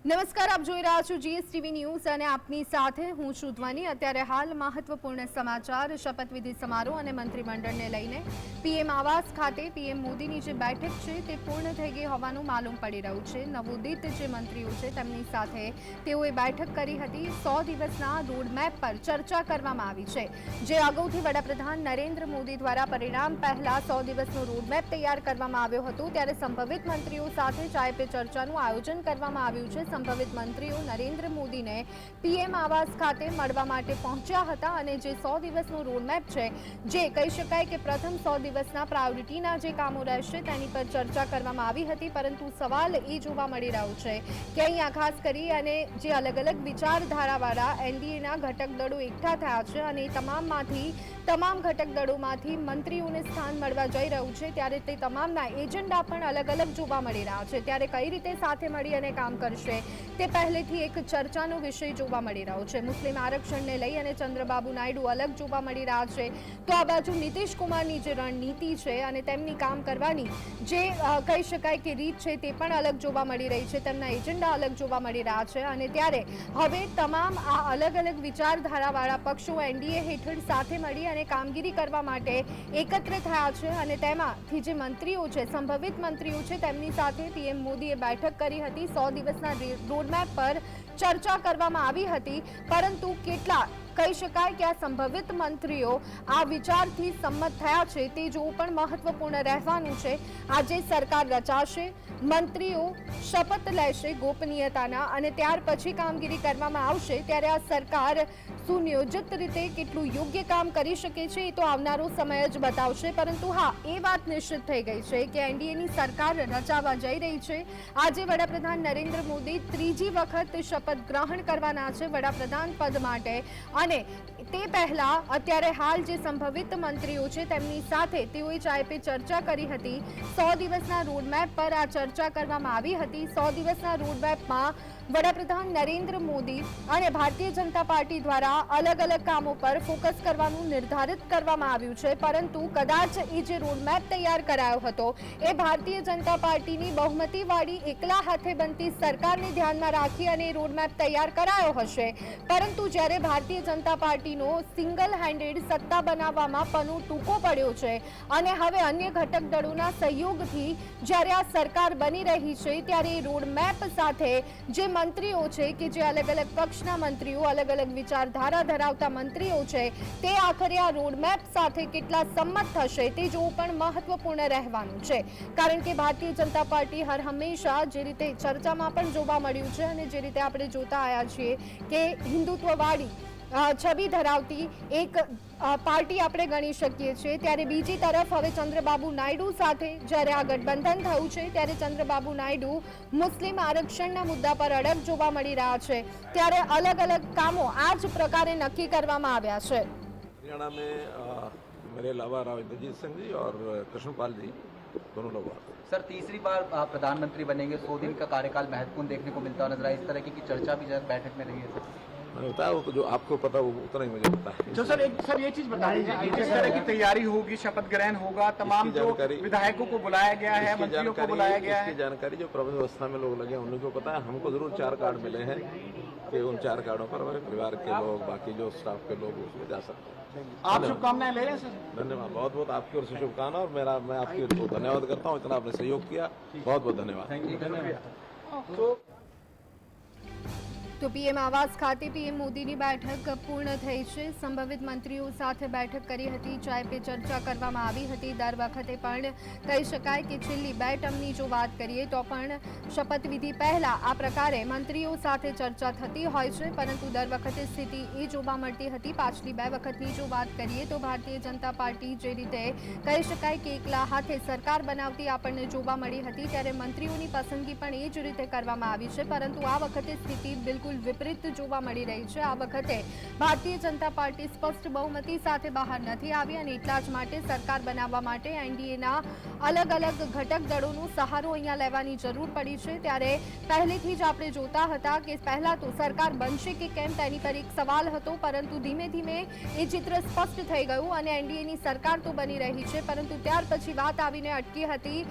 નમસ્કાર, આપ જોઈ રહ્યા છો જીએસટીવી ન્યૂઝ અને આપની સાથે હું છું ધ્વની। અત્યારે હાલ મહત્વપૂર્ણ સમાચાર શપથવિધિ સમારોહ અને મંત્રીમંડળને લઈને પીએમ આવાસ ખાતે પીએમ મોદીની જે બેઠક છે તે પૂર્ણ થઈ ગઈ હોવાનું માલુમ પડી રહ્યું છે। નવોદિત જે મંત્રીઓ છે તેમની સાથે તેઓએ બેઠક કરી હતી। 100 દિવસના રોડમેપ પર ચર્ચા કરવામાં આવી છે, જે અગાઉથી વડાપ્રધાન નરેન્દ્ર મોદી દ્વારા પરિણામ પહેલા 100 દિવસનો રોડમેપ તૈયાર કરવામાં આવ્યો હતો, ત્યારે સંભવિત મંત્રીઓ સાથે ચાય પે ચર્ચાનું આયોજન કરવામાં આવ્યું છે। સંભવિત મંત્રીઓ નરેન્દ્ર મોદીને પીએમ આવાસ ખાતે મળવા માટે પહોંચ્યા હતા અને જે 100 દિવસનો રોડમેપ છે, જે કહી શકાય કે પ્રથમ 100 દિવસના પ્રાયોરિટીના જે કામો રહેશે તેની પર ચર્ચા કરવામાં આવી હતી। પરંતુ સવાલ એ જોવા મળી રહ્યો છે કે અહીંયા ખાસ કરી અને જે અલગ અલગ વિચારધારાવાળા એનડીએના ઘટક દળો એકઠા થયા છે અને તમામ ઘટક દળોમાંથી મંત્રીઓને સ્થાન મળવા જઈ રહ્યું છે, ત્યારે તે તમામના એજન્ડા પણ અલગ અલગ જોવા મળી રહ્યા છે। ત્યારે કઈ રીતે સાથે મળી અને કામ કરશે તે પહેલેથી એક ચર્ચાનો વિષય જોવા મળી રહ્યો છે। મુસ્લિમ આરક્ષણને લઈ અને ચંદ્રબાબુ નાયડુ અલગ જોવા મળી રહ્યા છે, તો આ બાજુ નીતિશ કુમારની જે રણનીતિ છે અને તેમની કામ કરવાની જે કહી શકાય કે રીત છે તે પણ અલગ જોવા મળી રહી છે, તેમના એજન્ડા અલગ જોવા મળી રહ્યા છે। અને ત્યારે હવે તમામ આ અલગ અલગ વિચારધારાવાળા પક્ષો એનડીએ હેઠળ સાથે મળી અને કામગીરી કરવા માટે એકત્ર થયા છે અને તેમાંથી જે મંત્રીઓ છે, સંભવિત મંત્રીઓ છે, તેમની સાથે પીએમ મોદીએ બેઠક કરી હતી। 100 દિવસના રોડમેપ પર ચર્ચા કરવામાં આવી હતી, પરંતુ કેટલા કહી શકાય કે આ સંભવિત મંત્રીઓ આ વિચારથી સંમત થયા છે તે જોવું પણ મહત્વપૂર્ણ રહેવાનું છે। આજે સરકાર રચાશે, મંત્રીઓ શપથ લેશે ગોપનીયતાના અને ત્યાર પછી કામગીરી કરવામાં આવશે, ત્યારે આ સરકાર સુનિયોજિત રીતે કેટલું યોગ્ય કામ કરી શકે છે એ તો આવનારો સમય જ બતાવશે। પરંતુ હા, એ વાત નિશ્ચિત થઈ ગઈ છે કે એનડીએની સરકાર રચાવા જઈ રહી છે। આજે વડાપ્રધાન નરેન્દ્ર મોદી ત્રીજી વખત શપથ ગ્રહણ કરવાના છે વડાપ્રધાન પદ માટે, અને તે પહેલા અત્યારે હાલ જે સંભવિત મંત્રીઓ છે તેમની સાથે તેઓએ ચાય પે ચર્ચા કરી હતી। 100 દિવસના રોડમેપ પર આ ચર્ચા કરવામાં આવી હતી। 100 દિવસના રોડમેપમાં વડાપ્રધાન નરેન્દ્ર મોદી અને ભારતીય જનતા પાર્ટી દ્વારા અલગ અલગ કામો પર ફોકસ કરવાનું નિર્ધારિત કરવામાં આવ્યું છે, પરંતુ કદાચ એ જે રોડમેપ તૈયાર કરાયો હતો એ ભારતીય જનતા પાર્ટીની બહુમતીવાળી એકલા હાથે બનતી સરકારને ધ્યાનમાં રાખી અને રોડમેપ તૈયાર કરાયો હશે, પરંતુ જ્યારે ભારતીય જનતા પાર્ટીનો સિંગલ હેન્ડેડ સત્તા બનાવવામાં પનો ટૂંકો પડ્યો છે અને હવે અન્ય ઘટક દળોના સહયોગથી જ્યારે આ સરકાર બની રહી છે, ત્યારે રોડમેપ સાથે જે મંત્રીઓ છે કે જે અલગ અલગ પક્ષના મંત્રીઓ, અલગ અલગ વિચારધારા ધરાવતા મંત્રીઓ છે, તે આખરે આ રોડમેપ સાથે કેટલા સંમત થશે તે જોવું પણ મહત્વપૂર્ણ રહેવાનું છે। કારણ કે ભારતીય જનતા પાર્ટી હર હંમેશા જે રીતે ચર્ચામાં પણ જોવા મળ્યું છે અને જે રીતે આપણે જોતા આવ્યા છીએ કે હિન્દુત્વવાળી છબી ધરાવતી એક પાર્ટી આપણે ગણી શકીએ છીએ, ત્યારે બીજી તરફ હવે ચંદ્રબાબુ નાયડુ સાથે જ્યારે આ ગઠબંધન થયું છે, ત્યારે ચંદ્રબાબુ નાયડુ મુસ્લિમ આરક્ષણના મુદ્દા પર અડગ જોવા મળી રહ્યા છે, ત્યારે અલગ અલગ કામો આ જ પ્રકારે નક્કી કરવામાં આવ્યા છે। हरियाणा में मेरे अलावा राव इंद्रजीत सिंह जी और कृष्णपाल जी दोनों लोग आते हैं। सर, तीसरी बार प्रधानमंत्री बनेंगे, 100 दिन का कार्यकाल महत्वपूर्ण देखने को मिलता नजर आया, इस तरह की चर्चा भी बैठक में रही है। मैंने बताया वो तो जो आपको पता वो उतना ही मुझे पता है। जो सर ये चीज बता दीजिए, किस तरह की तैयारी होगी, शपथ ग्रहण होगा, तमाम जो विधायकों को बुलाया गया है, मंत्रियों को बुलाया गया है, इसकी जानकारी जो प्रबंध व्यवस्था में लोग लगे हैं उन्हीं को पता है। हमको जरूर 4 कार्ड मिले हैं कि उन 4 कार्डों पर हमारे परिवार के लोग, बाकी जो स्टाफ के लोग उसमें जा सकते हैं। आप शुभकामनाएं ले रहे हैं सर? धन्यवाद, बहुत बहुत आपकी ओर से शुभकामना, और मैं आपकी ओर से धन्यवाद करता हूँ, इतना आपने सहयोग किया, बहुत बहुत धन्यवाद। તો પીએમ આવાસ ખાતે પીએમ મોદીની બેઠક પૂર્ણ થઈ છે। સંભવિત મંત્રીઓ સાથે બેઠક કરી હતી, ચાય પે ચર્ચા કરવામાં આવી હતી। દર વખતે પણ કહી શકાય કે છેલ્લી 2 ટર્મની જો વાત કરીએ તો પણ શપથવિધિ પહેલા આ પ્રકારે મંત્રીઓ સાથે ચર્ચા થતી હોય છે, પરંતુ દર વખતે સ્થિતિ એ જોવા મળતી હતી। પાછલી 2 વખતની જો વાત કરીએ તો ભારતીય જનતા પાર્ટી જે રીતે કહી શકાય કે એકલા હાથે સરકાર બનાવતી આપણને જોવા મળી હતી, ત્યારે મંત્રીઓની પસંદગી પણ એ જ રીતે કરવામાં આવી છે, પરંતુ આ વખતે સ્થિતિ બિલકુલ બિલકુલ વિપરીત જોવા મળી રહી છે। આ વખતે ભારતીય જનતા પાર્ટી સ્પષ્ટ બહુમતી સાથે બહાર નથી આવી અને એટલા જ માટે સરકાર બનાવવા માટે એનડીએના અલગ અલગ ઘટક દળોનો સહારો અહીંયા લેવાની જરૂર પડી છે। ત્યારે પહેલેથી જ આપણે જોતા હતા કે પહેલા તો સરકાર બનશે કે કેમ તેની પર એક સવાલ હતો, પરંતુ ધીમે ધીમે એ ચિત્ર સ્પષ્ટ થઈ ગયું અને એનડીએની સરકાર તો બની રહી છે, પરંતુ ત્યાર પછી વાત આવીને અટકી હતી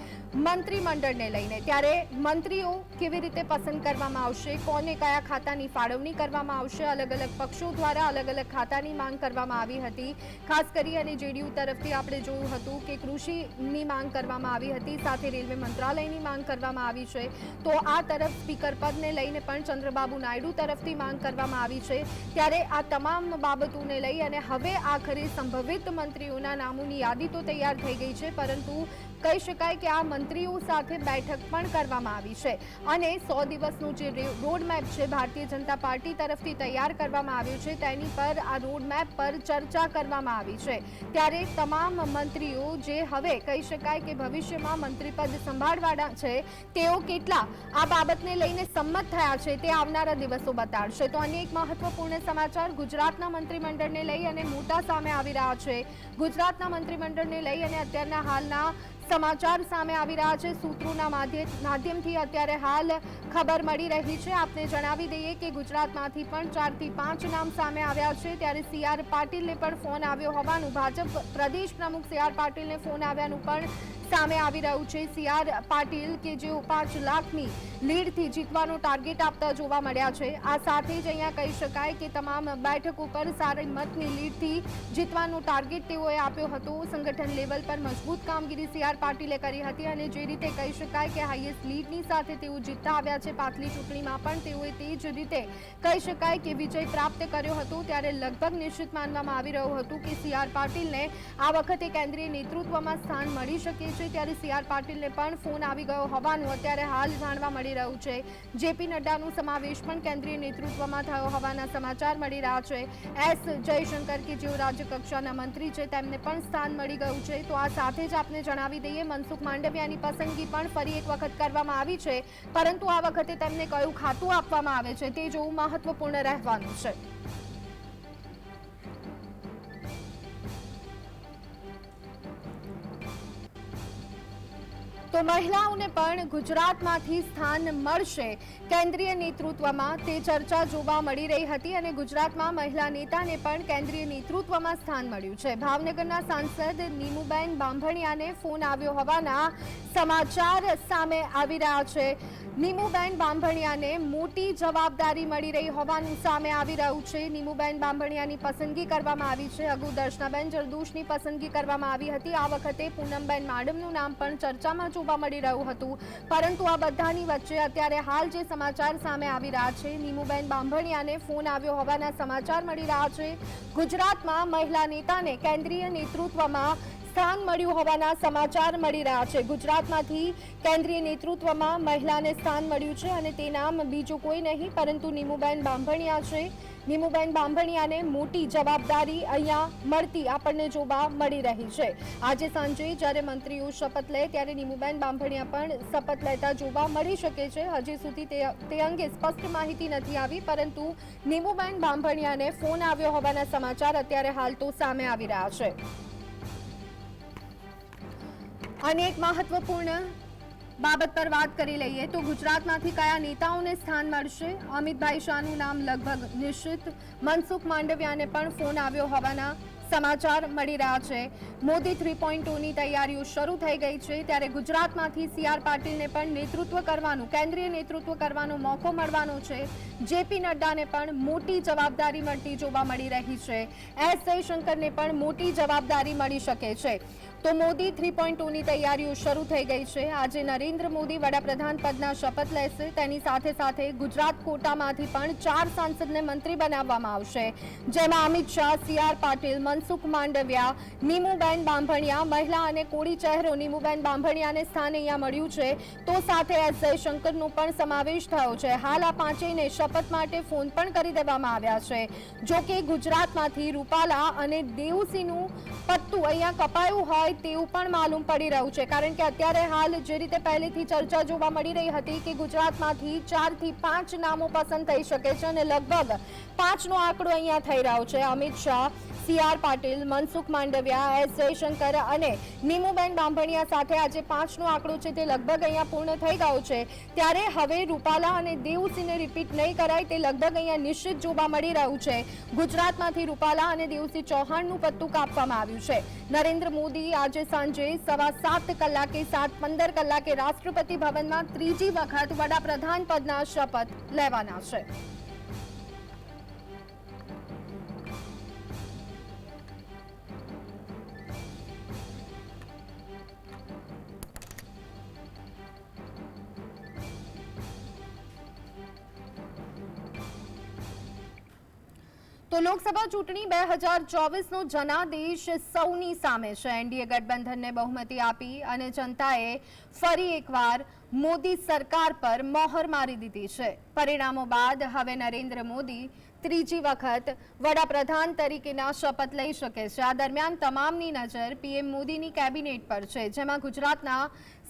મંત્રીમંડળને લઈને। ત્યારે મંત્રીઓ કેવી રીતે પસંદ કરવામાં આવશે, કોને કયા ખાતાની ફાળવણી કરવામાં આવશે, અલગ અલગ પક્ષો દ્વારા અલગ અલગ ખાતાની માંગ કરવામાં આવી હતી। ખાસ કરી અને જેડીયુ તરફથી આપણે જોયું હતું કે કૃષિની માંગ કરવામાં આવી હતી, સાથે રેલવે મંત્રાલયની માંગ કરવામાં આવી છે। તો આ તરફ સ્પીકર પદને લઈને પણ ચંદ્રબાબુ નાયડુ તરફથી માંગ કરવામાં આવી છે। ત્યારે આ તમામ બાબતોને લઈ અને હવે આખરે સંભવિત મંત્રીઓના નામોની યાદી તો તૈયાર થઈ ગઈ છે, પરંતુ કહી શકાય કે આ મંત્રીઓ સાથે બેઠક પણ કરવામાં આવી છે અને 100 દિવસનું જે રોડમેપ છે ભારતીય જનતા પાર્ટી તરફથી તૈયાર કરવામાં આવ્યું છે તેની પર આ રોડમેપ પર ચર્ચા કરવામાં આવી છે। ત્યારે તમામ મંત્રીઓ જે હવે કહી શકાય કે ભવિષ્યમાં મંત્રીપદ સંભાળવાના છે તેઓ કેટલા આ બાબતને લઈને સંમત થયા છે તે આવનારા દિવસો બતાડશે। તો અન્ય એક મહત્વપૂર્ણ સમાચાર ગુજરાતના મંત્રીમંડળને લઈ અને મોટા સામે આવી રહ્યા છે। ગુજરાતના મંત્રીમંડળને લઈ અને અત્યારના હાલના સમાચાર સામે આવી રહ્યા છે। સૂત્રોના માધ્યમથી અત્યારે હાલ ખબર મળી રહી છે। આપને જણાવી દઈએ કે ગુજરાતમાંથી પણ 4 થી 5 નામ સામે આવ્યા છે। ત્યારે CR પાટીલને પણ ફોન આવ્યો હોવાનું, ભાજપ પ્રદેશ પ્રમુખ CR પાટીલને ફોન આવ્યાનું પણ સામે આવી રહ્યું છે। CR પાટીલ કે જેઓ 5 લાખની લીડથી જીતવાનો ટાર્ગેટ આપતા જોવા મળ્યા છે। આ સાથે જ અહીંયા કહી શકાય કે તમામ બેઠકો પર સારી મતની લીડથી જીતવાનો ટાર્ગેટ તેઓએ આપ્યો હતો। સંગઠન લેવલ પર મજબૂત કામગીરી CR પાટીલે કરી હતી અને જે રીતે કહી શકાય કે હાઈએસ્ટ લીડની સાથે તેઓ જીતતા આવ્યા છે પાછલી ચૂંટણીમાં પણ તેઓએ તે જ રીતે કહી શકાય કે વિજય પ્રાપ્ત કર્યો હતો। ત્યારે લગભગ નિશ્ચિત માનવામાં આવી રહ્યું હતું કે CR પાટીલને આ વખતે કેન્દ્રીય નેતૃત્વમાં સ્થાન મળી શકે છે। ત્યારે CR પાટીલને પણ ફોન આવી ગયો હોવાનું અત્યારે હાલ જાણવા મળી રહ્યું છે। જેપી નડ્ડાનો સમાવેશ પણ કેન્દ્રીય નેતૃત્વમાં થયો હોવાના સમાચાર મળી રહ્યા છે। S જયશંકર કે જેઓ રાજ્ય કક્ષાના મંત્રી છે તેમને પણ સ્થાન મળી ગયું છે। તો આ સાથે જ આપને જણાવી દઈએ મનસુખ માંડવિયાની પસંદગી પણ ફરી એક વખત કરવામાં આવી છે, પરંતુ આ વખતે તેમને કયું ખાતું આપવામાં આવે છે તે જોવું મહત્વપૂર્ણ રહેવાનું છે। તો મહિલાઓને પણ ગુજરાતમાંથી સ્થાન મળશે કેન્દ્રીય નેતૃત્વમાં, તે ચર્ચા જોવા મળી રહી હતી અને ગુજરાતમાં મહિલા નેતાને પણ કેન્દ્રીય નેતૃત્વમાં સ્થાન મળ્યું છે। ભાવનગરના સાંસદ નીમુબેન બાંભણિયાને ફોન આવ્યો હોવાના સમાચાર સામે આવી રહ્યા છે। નીમુબેન બાંભણિયાને મોટી જવાબદારી મળી રહી હોવાનું સામે આવી રહ્યું છે। નીમુબેન બાંભણિયાની પસંદગી કરવામાં આવી છે। અગાઉ દર્શનાબેન જરદોશની પસંદગી કરવામાં આવી હતી। આ વખતે પૂનમબેન માડમનું નામ પણ ચર્ચામાં જોવા મળી રહ્યું હતું, પરંતુ આ બધાની વચ્ચે અત્યારે હાલ જે સમાચાર સામે આવી રહ્યા છે, નીમુબેન બાંભણિયાને ફોન આવ્યો હોવાના સમાચાર મળી રહ્યા છે। ગુજરાતમાં મહિલા નેતાને કેન્દ્રીય નેતૃત્વમાં સ્થાન મળ્યું હોવાના સમાચાર મળી રહ્યા છે। ગુજરાતમાંથી કેન્દ્રીય નેતૃત્વમાં મહિલાને સ્થાન મળ્યું છે અને તે નામ બીજું કોઈ નહીં પરંતુ નીમુબેન બાંભણિયા છે। નીમુબેન બાંભણિયાને મોટી જવાબદારી અહીંયા મળતી આપણને જોવા મળી રહી છે। આજે સાંજે જ્યારે મંત્રીઓ શપથ લે ત્યારે નીમુબેન બાંભણિયા પણ શપથ લેતા જોવા મળી શકે છે। હજી સુધી તે અંગે સ્પષ્ટ માહિતી નથી આવી, પરંતુ નીમુબેન બાંભણિયાને ફોન આવ્યો હોવાના સમાચાર અત્યારે હાલ તો સામે આવી રહ્યા છે। અને એક મહત્વપૂર્ણ બાબત પર વાત કરી લઈએ તો ગુજરાતમાંથી કયા નેતાઓને સ્થાન મળશે। અમિતભાઈ શાહનું નામ લગભગ નિશ્ચિત। મનસુખ માંડવિયાને પણ ફોન આવ્યો હોવાના સમાચાર મળી રહ્યા છે। મોદી 3.0ની તૈયારીઓ શરૂ થઈ ગઈ છે। ત્યારે ગુજરાતમાંથી CR પાટીલને પણ નેતૃત્વ કરવાનું, કેન્દ્રીય નેતૃત્વ કરવાનો મોકો મળવાનો છે। જેપી નડ્ડાને પણ મોટી જવાબદારી મળતી જોવા મળી રહી છે। S જયશંકરને પણ મોટી જવાબદારી મળી શકે છે। તો મોદી 3.0ની તૈયારીઓ શરૂ થઈ ગઈ છે। આજે નરેન્દ્ર મોદી વડાપ્રધાન પદના શપથ લેશે। તેની સાથે સાથે ગુજરાત કોટામાંથી પણ 4 સાંસદને મંત્રી બનાવવામાં આવશે, જેમાં અમિત શાહ, CR પાટીલ, મનસુખ માંડવિયા, નીમુબેન બાંભણિયા, મહિલા અને કોળી ચહેરો નીમુબેન બાંભણિયાને સ્થાન અહીંયા મળ્યું છે। તો સાથે S જયશંકરનો પણ સમાવેશ થયો છે। હાલ આ પાંચેયને શપથ માટે ફોન પણ કરી દેવામાં આવ્યા છે। જો કે ગુજરાતમાંથી રૂપાલા અને દેવુસિંહનું પત્તું અહીંયા કપાયું હોય કરાય તેવું પણ માલુમ પડી રહ્યું છે, કારણ કે અત્યારે હાલ જે રીતે પહેલેથી ચર્ચા જોવા મળી રહી હતી કે ગુજરાતમાંથી 4 થી 5 નામો પસંદ થઈ શકે છે અને લગભગ 5નો આંકડો અહીંયા થઈ રહ્યો છે. અમિત શાહ, CR પાટીલ, મનસુખ માંડવિયા, S જયશંકર અને નીમુબેન બાંભણિયા સાથે આજે 5નો આંકડો છે તે લગભગ અહીંયા પૂર્ણ થઈ ગયો છે. ત્યારે હવે રૂપાલા અને દેવસિંહને રિપીટ નહીં કરાય તે લગભગ અહીંયા નિશ્ચિત જોવા મળી રહ્યું છે. ગુજરાતમાંથી રૂપાલા અને દેવસિંહ ચૌહાણનું પત્તું કાપવામાં આવ્યું છે. નરેન્દ્ર મોદી આજે સાંજે 7:15 કલાકે 7:15 કલાકે રાષ્ટ્રપતિ ભવનમાં ત્રીજી વખત વડાપ્રધાન પદના શપથ લેવાના છે. તો લોકસભા ચૂંટણી 2024નો જનાદેશ સૌની સામે છે. એનડીએ ગઠબંધનને બહુમતી આપી અને જનતાએ ફરી એકવાર મોદી સરકાર પર મહોર મારી દીધી છે. પરિણામો બાદ હવે નરેન્દ્ર મોદી ત્રીજી વખત વડાપ્રધાન તરીકેના શપથ લઈ શકે છે. આ દરમિયાન તમામની નજર પીએમ મોદીની કેબિનેટ પર છે, જેમાં ગુજરાતના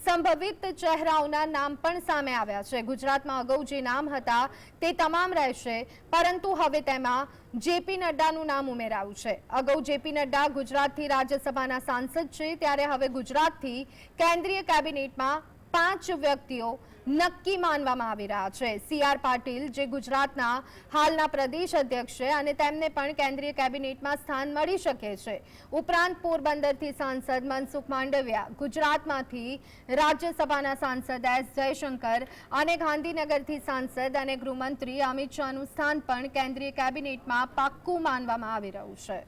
સંભવિત ચહેરાઓના નામ પણ સામે આવ્યા છે. ગુજરાતમાં અગાઉ જે નામ હતા તે તમામ રહેશે, પરંતુ હવે તેમાં જેપી નડ્ડાનું નામ ઉમેરાયું છે. અગાઉ જેપી નડ્ડા ગુજરાતથી રાજ્યસભાના સાંસદ છે, ત્યારે હવે ગુજરાતથી કેન્દ્રીય કેબિનેટમાં 5 વ્યક્તિઓ નક્કી માનવામાં આવી રહ્યા છે. CR પાટીલ જે ગુજરાતના હાલના પ્રદેશ અધ્યક્ષ છે અને તેમને પણ કેન્દ્રીય કેબિનેટમાં સ્થાન મળી શકે છે. ઉપરાંત પોરબંદરથી સાંસદ મનસુખ માંડવિયા, ગુજરાતમાંથી રાજ્યસભાના સાંસદ S જયશંકર અને ગાંધીનગરથી સાંસદ અને ગૃહમંત્રી અમિત શાહનું સ્થાન પણ કેન્દ્રીય કેબિનેટમાં પાક્કું માનવામાં આવી રહ્યું છે.